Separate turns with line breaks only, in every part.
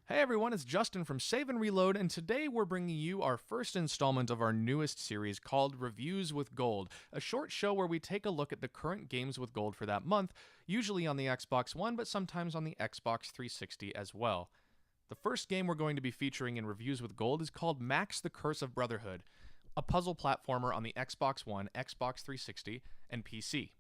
Hey everyone, it's Justin from Save and Reload, and today we're bringing you our first installment of our newest series called Reviews with Gold, a short show where we take a look at the current games with gold for that month, usually on the Xbox One, but sometimes on the Xbox 360 as well. The first game we're going to be featuring in Reviews with Gold is called Max the Curse of Brotherhood, a puzzle platformer on the Xbox One, Xbox 360, and PC.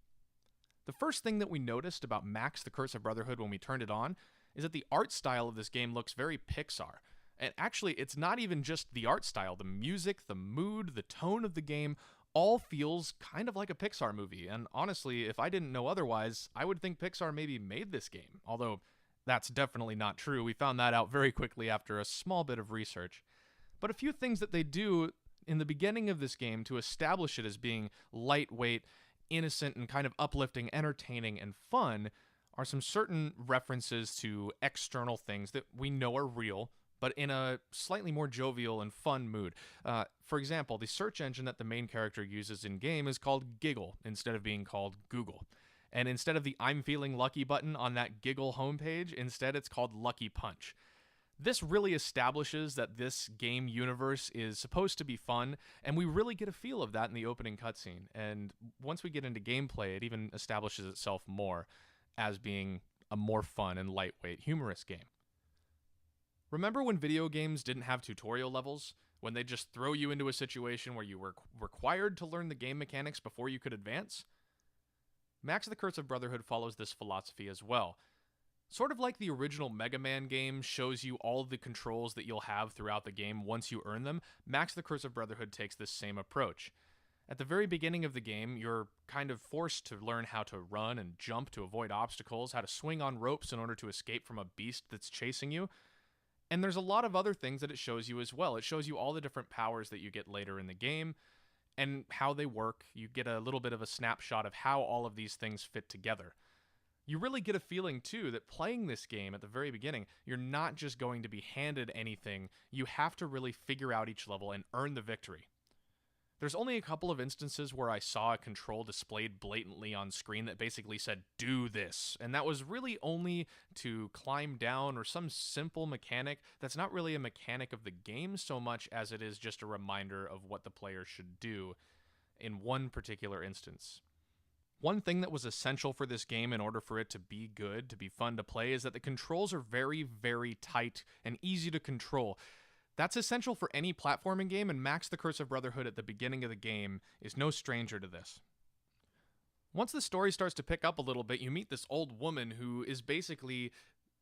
The first thing that we noticed about Max the Curse of Brotherhood when we turned it on is that the art style of this game looks very Pixar. And actually, it's not even just the art style. The music, the mood, the tone of the game all feels kind of like a Pixar movie. And honestly, if I didn't know otherwise, I would think Pixar maybe made this game. Although, that's definitely not true. We found that out very quickly after a small bit of research. But a few things that they do in the beginning of this game to establish it as being lightweight, innocent, and kind of uplifting, entertaining, and fun are some certain references to external things that we know are real, but in a slightly more jovial and fun mood. For example, the search engine that the main character uses in-game is called Giggle instead of being called Google. And instead of the I'm feeling lucky button on that Giggle homepage, instead it's called Lucky Punch. This really establishes that this game universe is supposed to be fun, and we really get a feel of that in the opening cutscene. And once we get into gameplay, it even establishes itself more as being a more fun and lightweight, humorous game. Remember when video games didn't have tutorial levels? When they just throw you into a situation where you were required to learn the game mechanics before you could advance? Max the Curse of Brotherhood follows this philosophy as well. Sort of like the original Mega Man game shows you all the controls that you'll have throughout the game once you earn them, Max the Curse of Brotherhood takes this same approach. At the very beginning of the game, you're kind of forced to learn how to run and jump to avoid obstacles, how to swing on ropes in order to escape from a beast that's chasing you. And there's a lot of other things that it shows you as well. It shows you all the different powers that you get later in the game and how they work. You get a little bit of a snapshot of how all of these things fit together. You really get a feeling, too, that playing this game at the very beginning, you're not just going to be handed anything. You have to really figure out each level and earn the victory. There's only a couple of instances where I saw a control displayed blatantly on screen that basically said, do this. And that was really only to climb down or some simple mechanic that's not really a mechanic of the game so much as it is just a reminder of what the player should do in one particular instance. One thing that was essential for this game in order for it to be good, to be fun to play, is that the controls are very, very tight and easy to control. That's essential for any platforming game, and Max the Curse of Brotherhood at the beginning of the game is no stranger to this. Once the story starts to pick up a little bit, you meet this old woman who is basically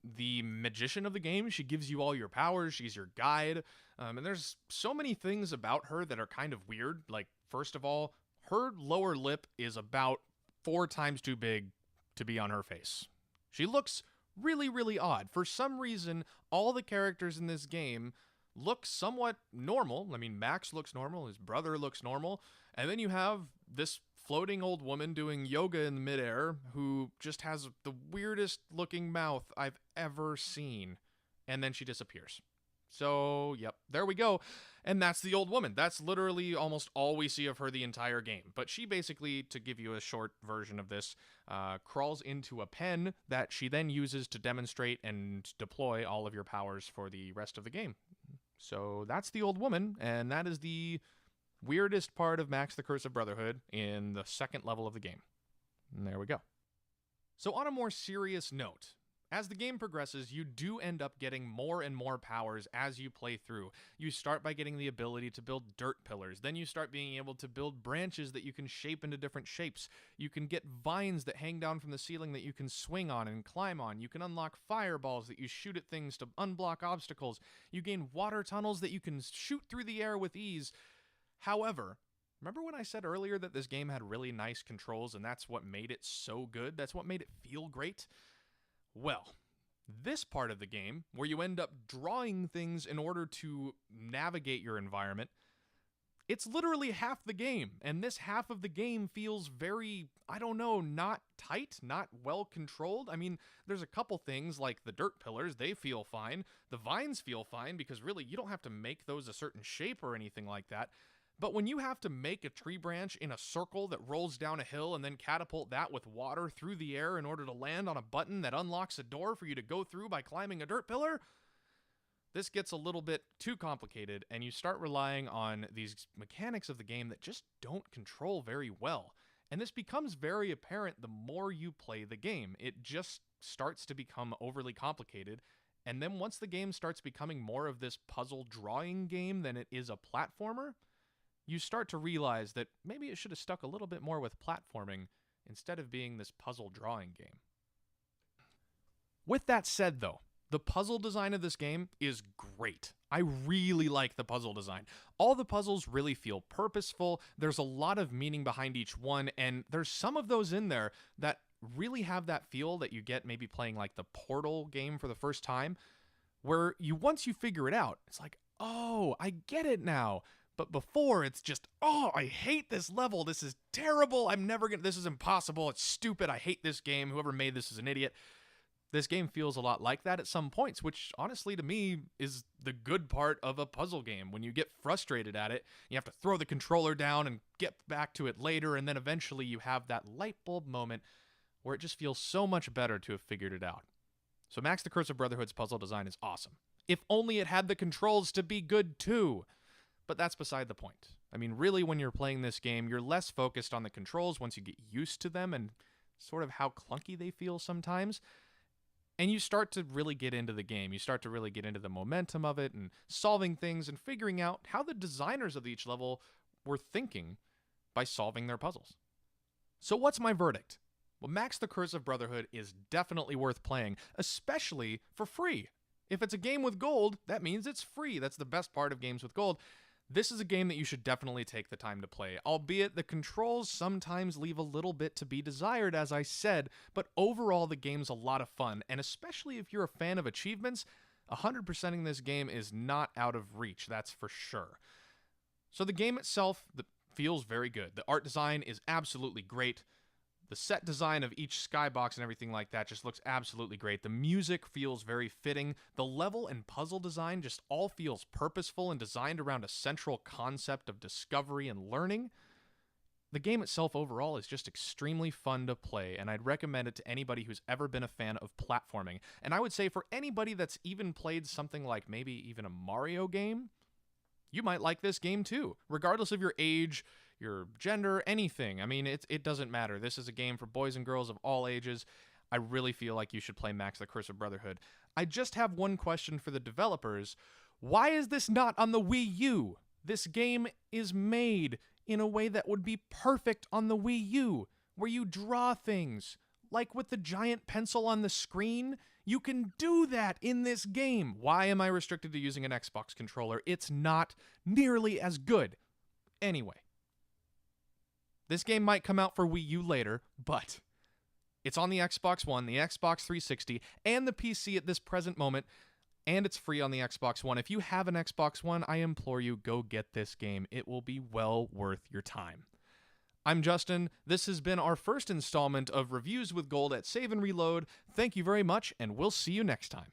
the magician of the game. She gives you all your powers, she's your guide, and there's so many things about her that are kind of weird. Like, first of all, her lower lip is about 4 times too big to be on her face. She looks really, really odd. For some reason, all the characters in this game look somewhat normal. I mean, Max looks normal, his brother looks normal, and then you have this floating old woman doing yoga in midair who just has the weirdest looking mouth I've ever seen, and then she disappears. So, yep, there we go. And that's the old woman. That's literally almost all we see of her the entire game. But she basically, to give you a short version of this, crawls into a pen that she then uses to demonstrate and deploy all of your powers for the rest of the game. So that's the old woman, and that is the weirdest part of Max the Curse of Brotherhood in the second level of the game. And there we go. So on a more serious note, as the game progresses, you do end up getting more and more powers as you play through. You start by getting the ability to build dirt pillars. Then you start being able to build branches that you can shape into different shapes. You can get vines that hang down from the ceiling that you can swing on and climb on. You can unlock fireballs that you shoot at things to unblock obstacles. You gain water tunnels that you can shoot through the air with ease. However, remember when I said earlier that this game had really nice controls and that's what made it so good? That's what made it feel great? Well, this part of the game, where you end up drawing things in order to navigate your environment, it's literally half the game, and this half of the game feels very, I don't know, not tight, not well controlled. I mean, there's a couple things like the dirt pillars, they feel fine. The vines feel fine because really you don't have to make those a certain shape or anything like that. But when you have to make a tree branch in a circle that rolls down a hill and then catapult that with water through the air in order to land on a button that unlocks a door for you to go through by climbing a dirt pillar, this gets a little bit too complicated, and you start relying on these mechanics of the game that just don't control very well. And this becomes very apparent the more you play the game. It just starts to become overly complicated. And then once the game starts becoming more of this puzzle drawing game than it is a platformer, you start to realize that maybe it should have stuck a little bit more with platforming instead of being this puzzle drawing game. With that said, though, the puzzle design of this game is great. I really like the puzzle design. All the puzzles really feel purposeful. There's a lot of meaning behind each one, and there's some of those in there that really have that feel that you get maybe playing like the Portal game for the first time, where once you figure it out, it's like, oh, I get it now. But before, it's just, oh, I hate this level. This is terrible. This is impossible. It's stupid. I hate this game. Whoever made this is an idiot. This game feels a lot like that at some points, which honestly to me is the good part of a puzzle game. When you get frustrated at it, you have to throw the controller down and get back to it later, and then eventually you have that light bulb moment where it just feels so much better to have figured it out. So Max the Curse of Brotherhood's puzzle design is awesome. If only it had the controls to be good too. But that's beside the point. I mean, really, when you're playing this game, you're less focused on the controls once you get used to them and sort of how clunky they feel sometimes. And you start to really get into the game. You start to really get into the momentum of it and solving things and figuring out how the designers of each level were thinking by solving their puzzles. So what's my verdict? Well, Max the Curse of Brotherhood is definitely worth playing, especially for free. If it's a game with gold, that means it's free. That's the best part of games with gold. This is a game that you should definitely take the time to play, albeit the controls sometimes leave a little bit to be desired, as I said, but overall the game's a lot of fun, and especially if you're a fan of achievements, 100%ing this game is not out of reach, that's for sure. So the game itself feels very good. The art design is absolutely great. The set design of each skybox and everything like that just looks absolutely great. The music feels very fitting. The level and puzzle design just all feels purposeful and designed around a central concept of discovery and learning. The game itself overall is just extremely fun to play, and I'd recommend it to anybody who's ever been a fan of platforming. And I would say for anybody that's even played something like maybe even a Mario game, you might like this game too, regardless of your age, your gender, anything. I mean, it doesn't matter. This is a game for boys and girls of all ages. I really feel like you should play Max the Curse of Brotherhood. I just have one question for the developers. Why is this not on the Wii U? This game is made in a way that would be perfect on the Wii U, where you draw things. Like with the giant pencil on the screen, you can do that in this game. Why am I restricted to using an Xbox controller? It's not nearly as good. Anyway. This game might come out for Wii U later, but it's on the Xbox One, the Xbox 360, and the PC at this present moment, and it's free on the Xbox One. If you have an Xbox One, I implore you, go get this game. It will be well worth your time. I'm Justin. This has been our first installment of Reviews with Gold at Save and Reload. Thank you very much, and we'll see you next time.